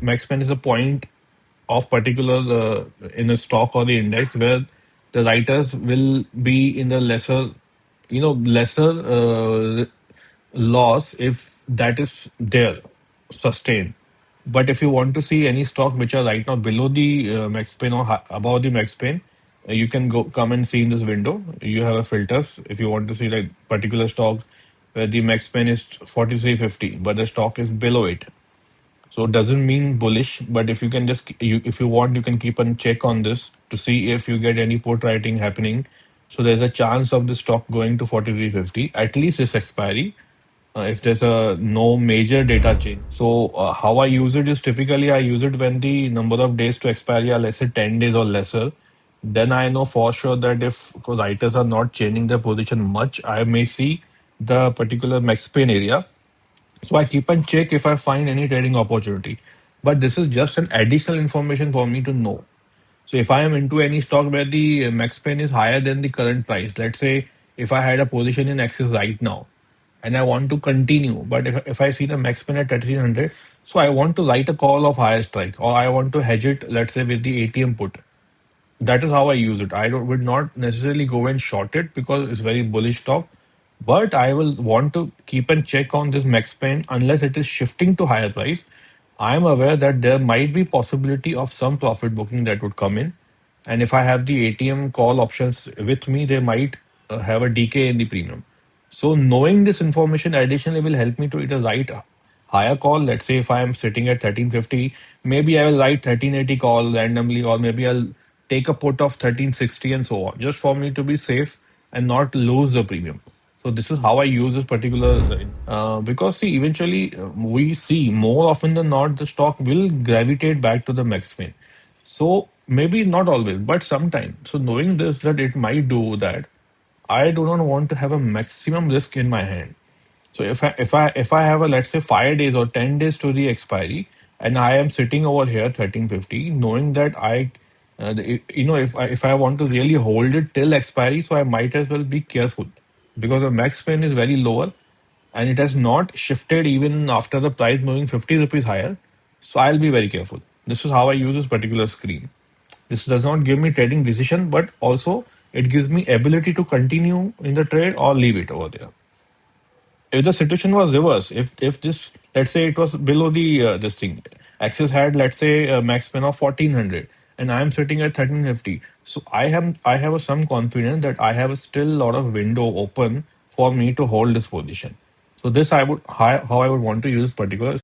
max span is a point of particular in a stock or the index where the writers will be in the lesser loss if that is there sustained. But if you want to see any stock which are right now below the max pain or above the max pain, you can come and see in this window. You have a filters if you want to see like particular stocks where the max pain is 43.50, but the stock is below it. So it doesn't mean bullish, but if you can if you want, you can keep on check on this to see if you get any put writing happening. So there's a chance of the stock going to 43.50 at least this expiry if there's a no major data change. So how I use it is typically I use it when the number of days to expiry are let's say 10 days or lesser. Then I know for sure that if writers are not changing their position much, I may see the particular max pain area. So I keep and check if I find any trading opportunity. But this is just an additional information for me to know. So if I am into any stock where the max pain is higher than the current price, let's say if I had a position in Axis right now and I want to continue, but if I see the max pain at 1300, so I want to write a call of higher strike or I want to hedge it, let's say with the ATM put. That is how I use it. Would not necessarily go and short it because it's very bullish stock, but I will want to keep and check on this max pain unless it is shifting to higher price. I am aware that there might be possibility of some profit booking that would come in, and if I have the ATM call options with me, they might have a decay in the premium. So knowing this information additionally will help me to either write a higher call. Let's say if I am sitting at 1350, maybe I will write 1380 call randomly, or maybe I'll take a put of 1360 and so on, just for me to be safe and not lose the premium. So this is how I use this particular because see eventually we see more often than not the stock will gravitate back to the max pain. So maybe not always, but sometimes. So knowing this that it might do that, I do not want to have a maximum risk in my hand. So if I have a let's say 5 days or 10 days to the expiry, and I am sitting over here 1350, knowing that if I want to really hold it till expiry, so I might as well be careful because the max pain is very lower, and it has not shifted even after the price moving 50 rupees higher. So I'll be very careful. This is how I use this particular screen. This does not give me trading decision, but also it gives me ability to continue in the trade or leave it over there. If the situation was reverse, if this let's say it was below the this thing, Axis had let's say a max spin of 1400, and I am sitting at 1350. So I have some confidence that I have a still lot of window open for me to hold this position. So this I would how I would want to use particular